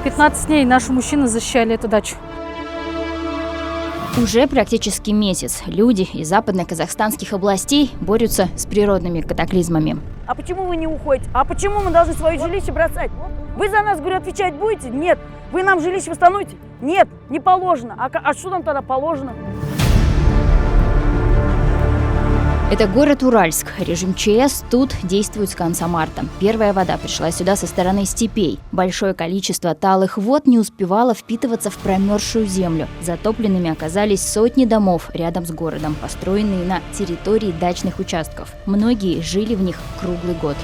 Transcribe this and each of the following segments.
15 дней наши мужчины защищали эту дачу. Уже практически месяц люди из западно-казахстанских областей борются с природными катаклизмами. А почему вы не уходите? А почему мы должны свое жилище бросать? Вы за нас, говорю, отвечать будете? Нет. Вы нам жилище восстановите? Нет, не положено. А что нам тогда положено? Это город Уральск. Режим ЧС тут действует с конца марта. Первая вода пришла сюда со стороны степей. Большое количество талых вод не успевало впитываться в промерзшую землю. Затопленными оказались сотни домов рядом с городом, построенные на территории дачных участков. Многие жили в них круглый год.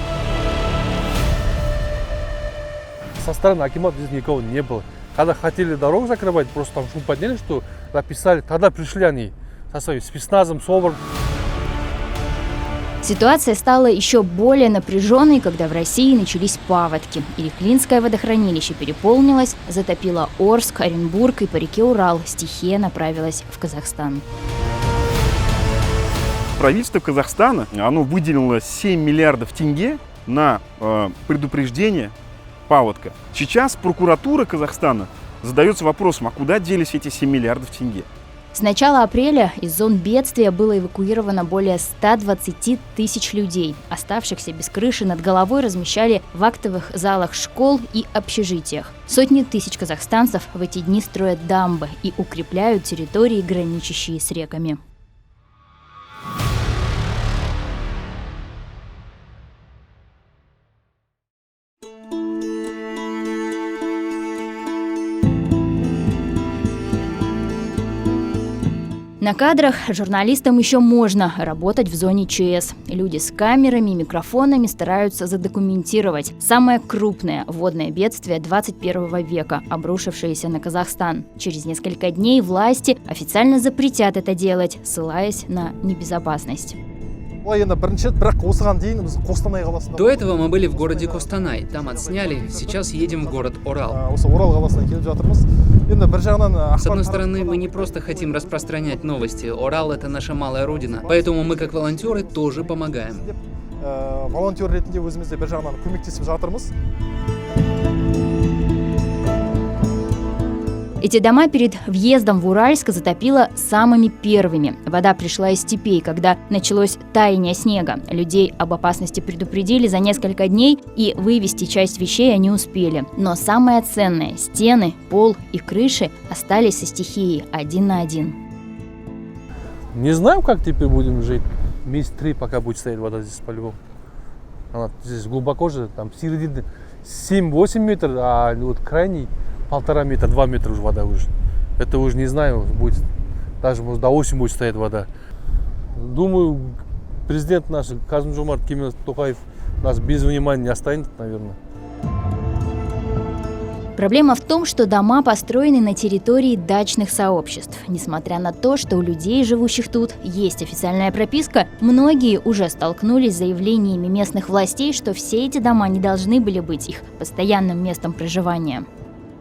Со стороны акимата здесь никого не было. Когда хотели дорогу закрывать, просто там шум подняли, что написали. Тогда пришли они со своим спецназом, СОБРом. Ситуация стала еще более напряженной, когда в России начались паводки. Ириклинское водохранилище переполнилось, затопило Орск, Оренбург, и по реке Урал стихия направилась в Казахстан. Правительство Казахстана оно выделило 7 миллиардов тенге на предупреждение паводка. Сейчас прокуратура Казахстана задается вопросом, а куда делись эти 7 миллиардов тенге? С начала апреля из зон бедствия было эвакуировано более 120 тысяч людей. Оставшихся без крыши над головой размещали в актовых залах школ и общежитиях. Сотни тысяч казахстанцев в эти дни строят дамбы и укрепляют территории, граничащие с реками. На кадрах журналистам еще можно работать в зоне ЧС. Люди с камерами и микрофонами стараются задокументировать самое крупное водное бедствие 21 века, обрушившееся на Казахстан. Через несколько дней власти официально запретят это делать, ссылаясь на небезопасность. До этого мы были в городе Костанай, там отсняли, сейчас едем в город Орал. С одной стороны, мы не просто хотим распространять новости, Орал — это наша малая родина, поэтому мы как волонтеры тоже помогаем. Эти дома перед въездом в Уральск затопило самыми первыми. Вода пришла из степей, когда началось таяние снега. Людей об опасности предупредили за несколько дней, и вывести часть вещей они успели. Но самое ценное – стены, пол и крыши остались со стихией один на один. Не знаю, как теперь будем жить. Месяца 3, пока будет стоять вода здесь по-любому. Она здесь глубоко же, там середины 7-8 метров, а вот крайний 1,5 метра, 2 метра уже вода уже. Это уже не знаю, будет даже может, до осени будет стоять вода. Думаю, президент наш Касым-Жомарт Кемель-Токаев нас без внимания не оставит, наверное. Проблема в том, что дома построены на территории дачных сообществ. Несмотря на то, что у людей, живущих тут, есть официальная прописка, многие уже столкнулись с заявлениями местных властей, что все эти дома не должны были быть их постоянным местом проживания.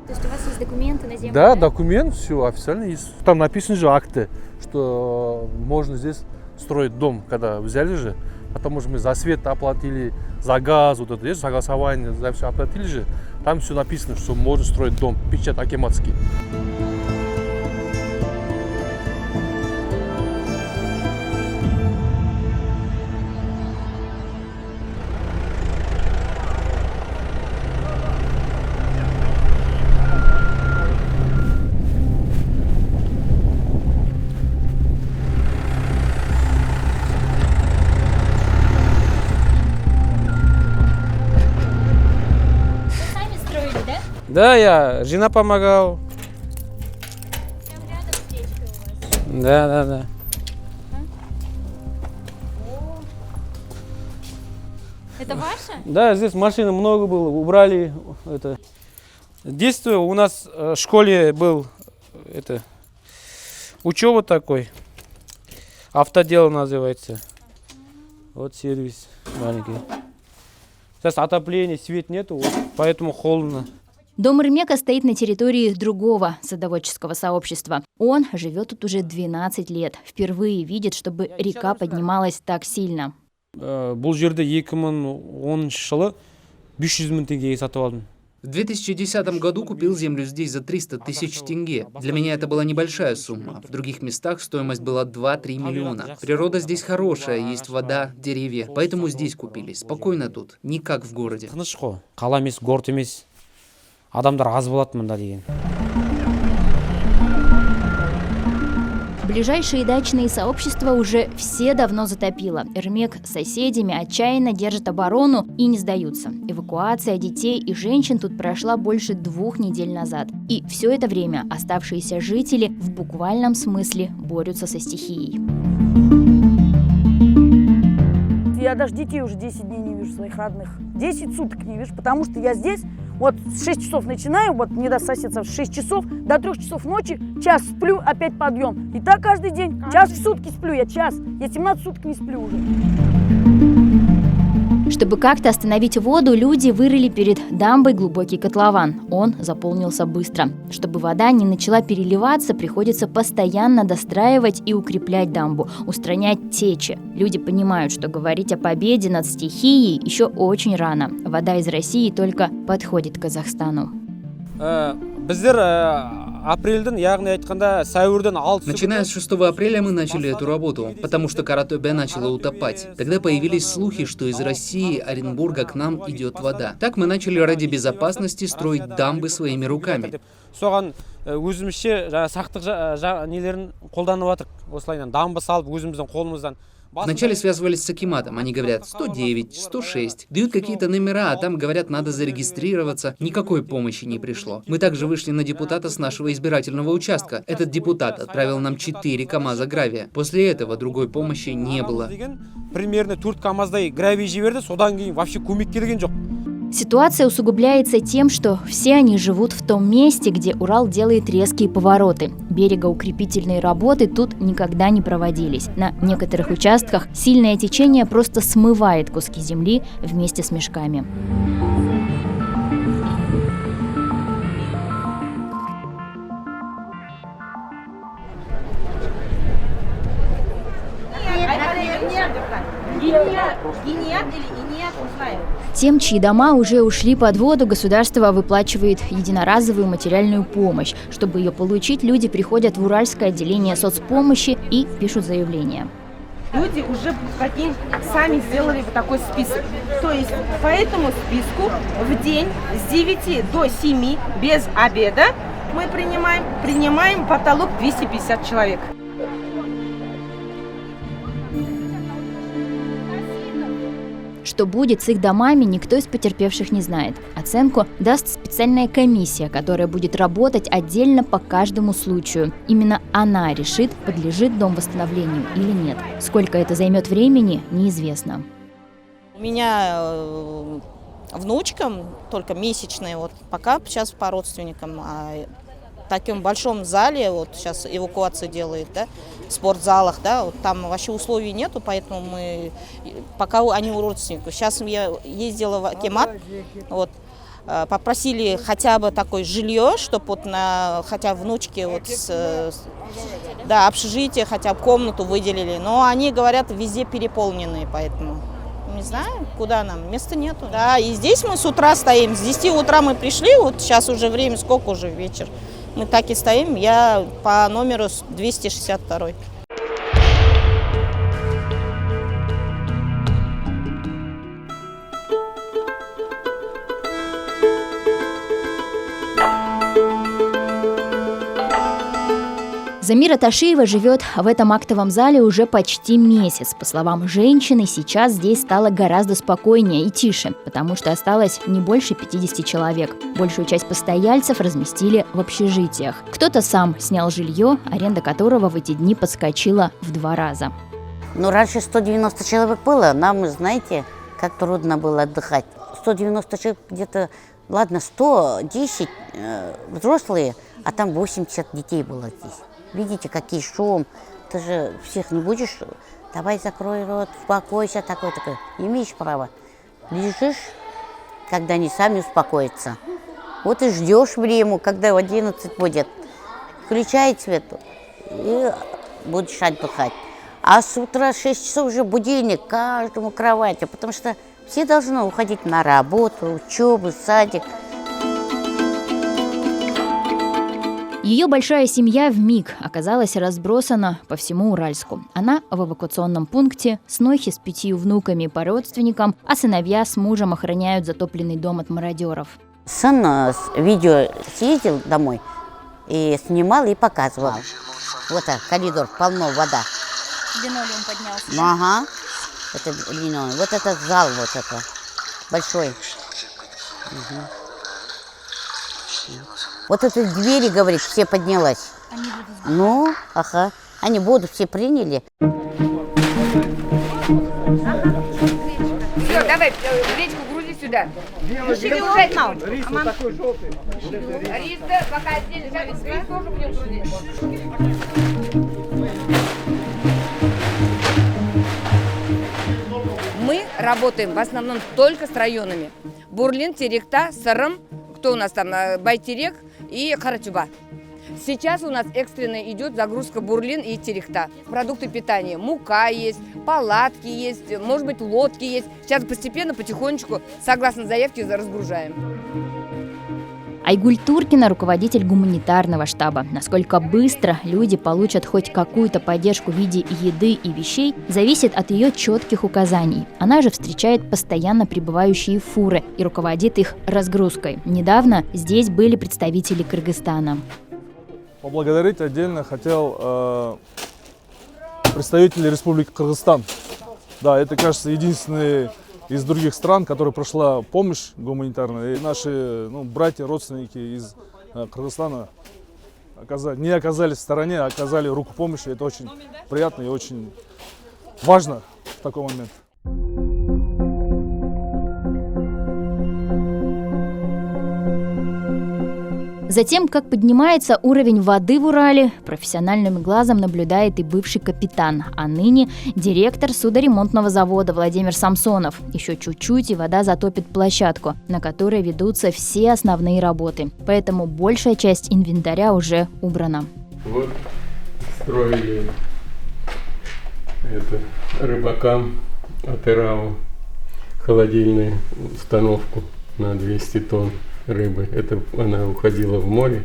То есть у вас есть документы на землю? Да, документ, все официально есть. Там написаны же акты, что можно здесь строить дом, когда взяли же. Потому что мы за свет оплатили, за газ, вот это есть, согласование, за все оплатили же. Там все написано, что можно строить дом, печать акиматский. Да, жена помогал. Да. Это ваша? Да, здесь машин много было, убрали это. Детство у нас в школе был учеба такой. Автодел называется. Вот сервис маленький. Сейчас отопления, свет нету, вот, поэтому холодно. Дом Ирмека стоит на территории другого садоводческого сообщества. Он живет тут уже 12 лет. Впервые видит, чтобы река поднималась так сильно. Бұл жерде 2010 жылы 500 мың теңгеге сатып алдым. В 2010 году купил землю здесь за 300 тысяч тенге. Для меня это была небольшая сумма. В других местах стоимость была 2-3 миллиона. Природа здесь хорошая, есть вода, деревья. Поэтому здесь купили. Спокойно тут, не как в городе. Тыныш қой. Қала емес, город емес. Адамдар аз болады мында деген. Ближайшие дачные сообщества уже все давно затопило. Эрмек с соседями отчаянно держат оборону и не сдаются. Эвакуация детей и женщин тут прошла больше 2 недель назад. И все это время оставшиеся жители в буквальном смысле борются со стихией. Я даже детей уже 10 дней не вижу, своих родных. 10 суток не вижу, потому что я здесь вот с 6 часов начинаю, вот мне до соседа с 6 часов до 3 часов ночи, час сплю, опять подъем. И так каждый день, час в сутки сплю, я 17 суток не сплю уже. Чтобы как-то остановить воду, люди вырыли перед дамбой глубокий котлован. Он заполнился быстро. Чтобы вода не начала переливаться, приходится постоянно достраивать и укреплять дамбу, устранять течи. Люди понимают, что говорить о победе над стихией еще очень рано. Вода из России только подходит к Казахстану. Біздер апрельден, яғни айтқанда сәуірден 6 Начиная с 6 апреля мы начали эту работу, потому что Каратобе начала утопать. Тогда появились слухи, что из России, Оренбурга к нам идет вода. Так мы начали ради безопасности строить дамбы своими руками. Соған өзімізше сақтық нелерін қолданып жатырық. Осылайынан дамба салып өзіміздің қолымыздан. Вначале связывались с акиматом, они говорят 109, 106, дают какие-то номера, а там говорят, надо зарегистрироваться. Никакой помощи не пришло. Мы также вышли на депутата с нашего избирательного участка. Этот депутат отправил нам 4 КАМАЗа гравия. После этого другой помощи не было. Примерно 4 КАМАЗдай гравий жіберді, содан кейін вообще көмек келген жоқ. Ситуация усугубляется тем, что все они живут в том месте, где Урал делает резкие повороты. Берегоукрепительные работы тут никогда не проводились. На некоторых участках сильное течение просто смывает куски земли вместе с мешками. Тем, чьи дома уже ушли под воду, государство выплачивает единоразовую материальную помощь. Чтобы ее получить, люди приходят в Уральское отделение соцпомощи и пишут заявление. Люди уже, прикинь, сами сделали вот такой список. То есть по этому списку в день с 9 до 7 без обеда мы принимаем потолок 250 человек. Что будет с их домами, никто из потерпевших не знает. Оценку даст специальная комиссия, которая будет работать отдельно по каждому случаю. Именно она решит, подлежит дом восстановлению или нет. Сколько это займет времени, неизвестно. У меня внучка, только месячная, вот пока сейчас по родственникам. В таком большом зале, вот сейчас эвакуацию делают, да, в спортзалах, да, вот там вообще условий нету, поэтому мы, пока они у родственников. Сейчас я ездила в акимат, вот, попросили хотя бы такое жилье, чтобы вот хотя внучке вот да, общежитие, хотя бы комнату выделили, но они говорят, везде переполнены, поэтому не знаю, куда нам, места нету. Да, и здесь мы с утра стоим, с 10 утра мы пришли, вот сейчас уже время, сколько уже вечер. Мы так и стоим, я по номеру 262. Замира Ташиева живет в этом актовом зале уже почти месяц. По словам женщины, сейчас здесь стало гораздо спокойнее и тише, потому что осталось не больше 50 человек. Большую часть постояльцев разместили в общежитиях. Кто-то сам снял жилье, аренда которого в эти дни подскочила в 2 раза. Но раньше 190 человек было, нам, знаете, как трудно было отдыхать. 190 человек где-то, ладно, 110 взрослые, а там 80 детей было здесь. Видите, какие шум. Ты же всех не будешь. Давай закрой рот, успокойся, такой. Имеешь право. Лежишь, когда они сами успокоятся. Вот и ждешь время, когда в 11 будет. Включай свет и будешь отдыхать. А с утра 6 часов уже будильник каждому кровати, потому что все должны уходить на работу, учебу, садик. Ее большая семья вмиг оказалась разбросана по всему Уральску. Она в эвакуационном пункте, снохи с 5 внуками по родственникам, а сыновья с мужем охраняют затопленный дом от мародеров. Сын с видео съездил домой и снимал и показывал. Вот так, коридор, полно вода. Линолеум поднялся. Ну, ага, это линолеум. Вот этот зал, вот это, большой. Угу. Вот эти двери, говорит, все поднялась. Они будут... Ну, ага, они воду все приняли. Все, давай, гречку грузи сюда. Перегружать нам. Рис вот такой желтый. Рис, пока отдельно. Рис тоже будем грузить. Мы работаем в основном только с районами. Бурлин, Теректа, Сырым, кто у нас там, Байтерек и Карачуба. Сейчас у нас экстренно идет загрузка Бурлин и Теректа. Продукты питания, мука есть, палатки есть, может быть, лодки есть. Сейчас постепенно, потихонечку, согласно заявке, разгружаем. Айгуль Туркина – руководитель гуманитарного штаба. Насколько быстро люди получат хоть какую-то поддержку в виде еды и вещей, зависит от ее четких указаний. Она же встречает постоянно прибывающие фуры и руководит их разгрузкой. Недавно здесь были представители Кыргызстана. Поблагодарить отдельно хотел представителей Республики Кыргызстан. Да, это, кажется, единственный из других стран, которая прошла помощь гуманитарная. И наши братья, родственники из Кыргызстана не оказались в стороне, а оказали руку помощи. Это очень приятно и очень важно в такой момент. Затем, как поднимается уровень воды в Урале, профессиональным глазом наблюдает и бывший капитан, а ныне директор судоремонтного завода Владимир Самсонов. Еще чуть-чуть, и вода затопит площадку, на которой ведутся все основные работы. Поэтому большая часть инвентаря уже убрана. Вот строили это рыбакам Атырау холодильную установку на 200 тонн рыбы. Это она уходила в море.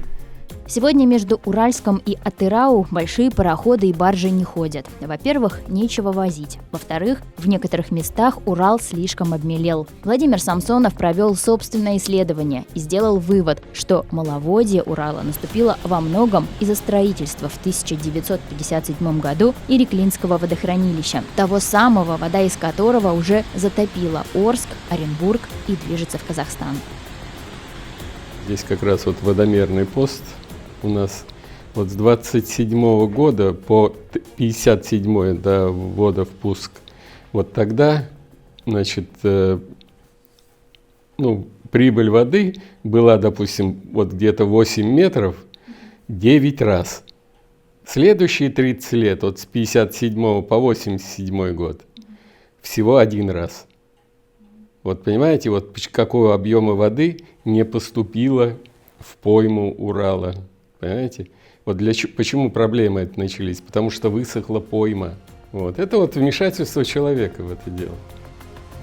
Сегодня между Уральском и Атырау большие пароходы и баржи не ходят. Во-первых, нечего возить. Во-вторых, в некоторых местах Урал слишком обмелел. Владимир Самсонов провел собственное исследование и сделал вывод, что маловодье Урала наступило во многом из-за строительства в 1957 году Иреклинского водохранилища, того самого, вода из которого уже затопила Орск, Оренбург и движется в Казахстан. Здесь как раз вот водомерный пост у нас вот с 27 года по 57 до ввода в пуск. Вот тогда, значит, прибыль воды была, допустим, вот где-то 8 метров 9 раз. Следующие 30 лет, вот с 57 по 87 год, всего 1 раз. Вот понимаете, вот какого объема воды не поступило в пойму Урала. Понимаете? Вот почему проблемы это начались? Потому что высохла пойма. Вот. Это вот вмешательство человека в это дело.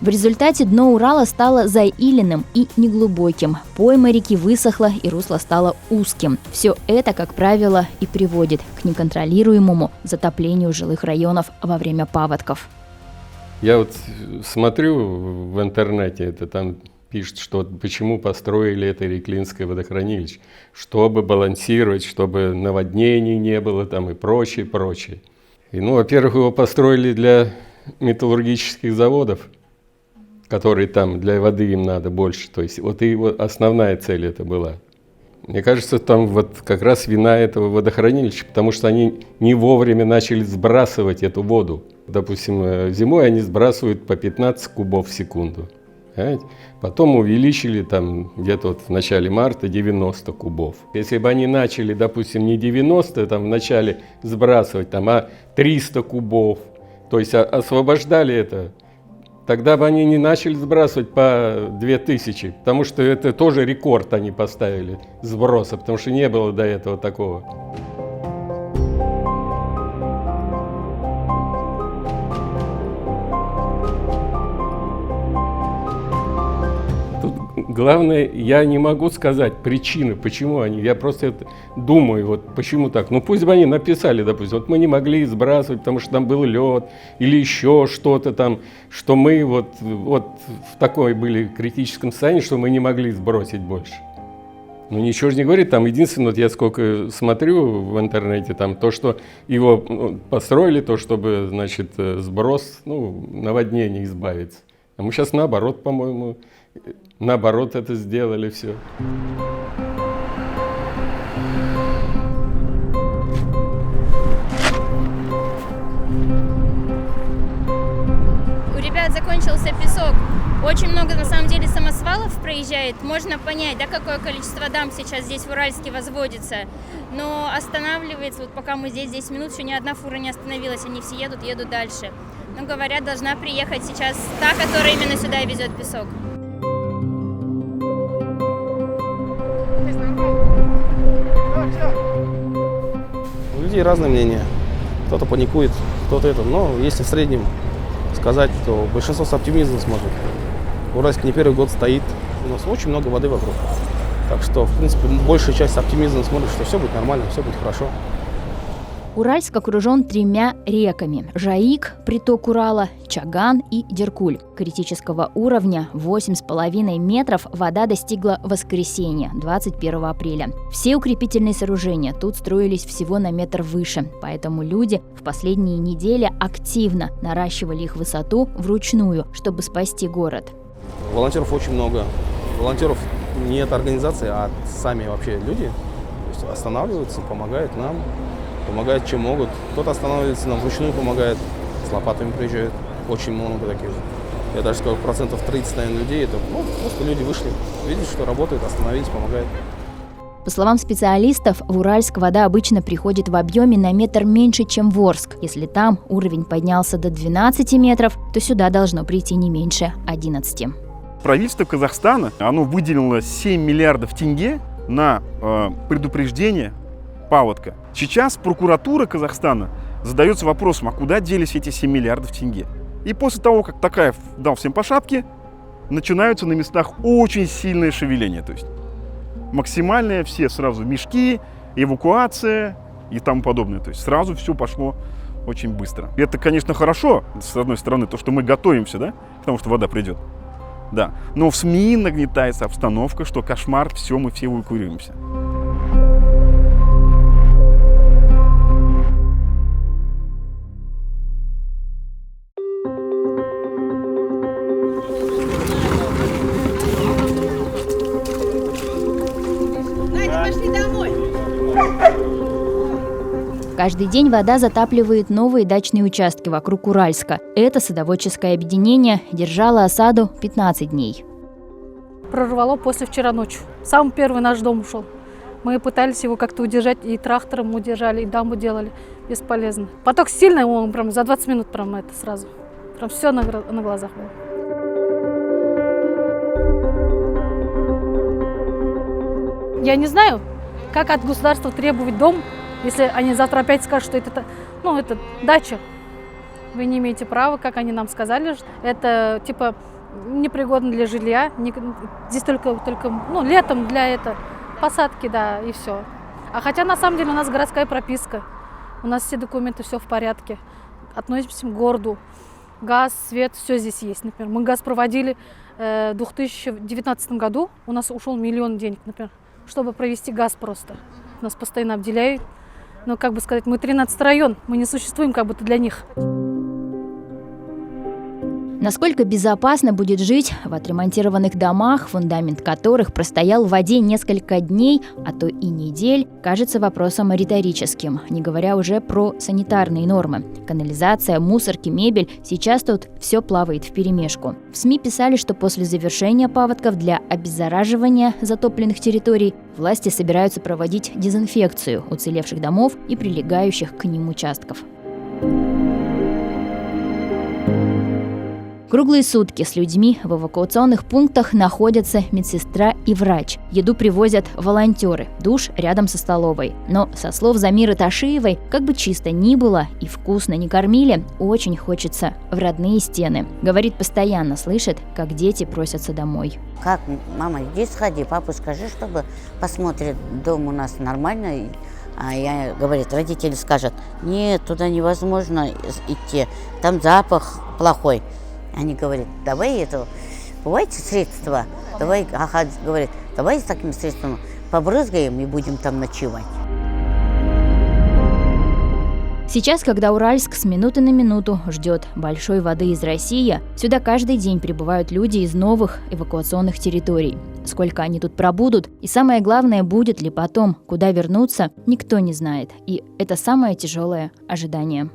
В результате дно Урала стало заиленным и неглубоким. Пойма реки высохла, и русло стало узким. Все это, как правило, и приводит к неконтролируемому затоплению жилых районов во время паводков. Я вот смотрю в интернете, это там пишут, что почему построили это Иреклинское водохранилище, чтобы балансировать, чтобы наводнений не было там и прочее, прочее. И, во-первых, его построили для металлургических заводов, которые там для воды им надо больше. То есть вот и его основная цель это была. Мне кажется, там вот как раз вина этого водохранилища, потому что они не вовремя начали сбрасывать эту воду. Допустим, зимой они сбрасывают по 15 кубов в секунду. Понимаете? Потом увеличили там где-то вот в начале марта 90 кубов. Если бы они начали, допустим, не 90 там в начале сбрасывать, там, а 300 кубов, то есть освобождали это, тогда бы они не начали сбрасывать по 2000, потому что это тоже рекорд они поставили сброса, потому что не было до этого такого. Главное, я не могу сказать причины, почему они. Я просто это думаю, вот почему так. Ну пусть бы они написали, допустим, вот мы не могли сбрасывать, потому что там был лед или еще что-то там, что мы вот в такой были критическом состоянии, что мы не могли сбросить больше. Ну ничего же не говорит, там единственное, вот я сколько смотрю в интернете, там то, что его построили, то, чтобы, значит, сброс, наводнение избавиться. А мы сейчас наоборот, по-моему, наоборот это сделали все. У ребят закончился песок. Очень много, на самом деле, самосвалов проезжает. Можно понять, да, какое количество дамб сейчас здесь в Уральске возводится. Но останавливается, вот пока мы здесь 10 минут, еще ни одна фура не остановилась. Они все едут дальше. Но, говорят, должна приехать сейчас та, которая именно сюда везет песок. У людей разные мнения. Кто-то паникует, кто-то это. Но если в среднем сказать, то большинство с оптимизмом смотрит. Уральск не первый год стоит. У нас очень много воды вокруг. Так что, в принципе, большая часть с оптимизмом смотрит, что все будет нормально, все будет хорошо. Уральск окружен 3 реками – Жаик, приток Урала, Чаган и Деркуль. Критического уровня 8,5 метров вода достигла в воскресенье, 21 апреля. Все укрепительные сооружения тут строились всего на метр выше, поэтому люди в последние недели активно наращивали их высоту вручную, чтобы спасти город. Волонтеров очень много. Волонтеров не от организации, а сами вообще люди. То есть останавливаются, помогают нам. Помогают, чем могут. Кто-то останавливается, нам вручную помогает, с лопатами приезжают. Очень много таких. Я даже скажу, 30%, наверное, людей. Это просто люди вышли, видят, что работают, остановились, помогают. По словам специалистов, в Уральск вода обычно приходит в объеме на метр меньше, чем в Орск. Если там уровень поднялся до 12 метров, то сюда должно прийти не меньше 11. Правительство Казахстана, оно выделило 7 миллиардов тенге на предупреждение паводка. Сейчас прокуратура Казахстана задается вопросом, а куда делись эти 7 миллиардов тенге? И после того, как Такаев дал всем по шапке, начинаются на местах очень сильное шевеление. То есть максимальное, все сразу мешки, эвакуация и тому подобное. То есть сразу все пошло очень быстро. И это, конечно, хорошо, с одной стороны, то, что мы готовимся, да, к тому, что вода придет. Да. Но в СМИ нагнетается обстановка, что кошмар, все, мы все эвакуируемся. Каждый день вода затапливает новые дачные участки вокруг Уральска. Это садоводческое объединение держало осаду 15 дней. Прорвало после вчера ночью. Самый первый наш дом ушел. Мы пытались его как-то удержать, и трактором удержали, и дамбу делали. Бесполезно. Поток сильный, он прям за 20 минут прям это сразу. Прям все на глазах было. Я не знаю, как от государства требовать дом, если они завтра опять скажут, что это дача. Вы не имеете права, как они нам сказали, это типа непригодно для жилья. Здесь только летом для посадки, да, и все. А хотя на самом деле у нас городская прописка, у нас все документы, все в порядке. Относимся к городу. Газ, свет, все здесь есть, например. Мы газ проводили в 2019 году, у нас ушел 1 миллион денег, например, чтобы провести газ просто. Нас постоянно обделяют. Но, как бы сказать, мы 13-й район, мы не существуем как будто для них. Насколько безопасно будет жить в отремонтированных домах, фундамент которых простоял в воде несколько дней, а то и недель, кажется вопросом риторическим, не говоря уже про санитарные нормы. Канализация, мусорки, мебель – сейчас тут все плавает вперемешку. В СМИ писали, что после завершения паводков для обеззараживания затопленных территорий власти собираются проводить дезинфекцию уцелевших домов и прилегающих к ним участков. Круглые сутки с людьми в эвакуационных пунктах находятся медсестра и врач. Еду привозят волонтеры, душ рядом со столовой. Но, со слов Замиры Ташиевой, как бы чисто ни было и вкусно не кормили, очень хочется в родные стены. Говорит, постоянно слышит, как дети просятся домой. Как, мама, иди сходи, папу скажи, чтобы посмотрит, дом у нас нормальный. А я, говорит, родители скажут, нет, туда невозможно идти, там запах плохой. Они говорят, давай это, бывайте средства, давай, ага, говорит, давай с таким средством побрызгаем и будем там ночевать. Сейчас, когда Уральск с минуты на минуту ждет большой воды из России, сюда каждый день прибывают люди из новых эвакуационных территорий. Сколько они тут пробудут, и самое главное, будет ли потом, куда вернуться, никто не знает. И это самое тяжелое ожидание.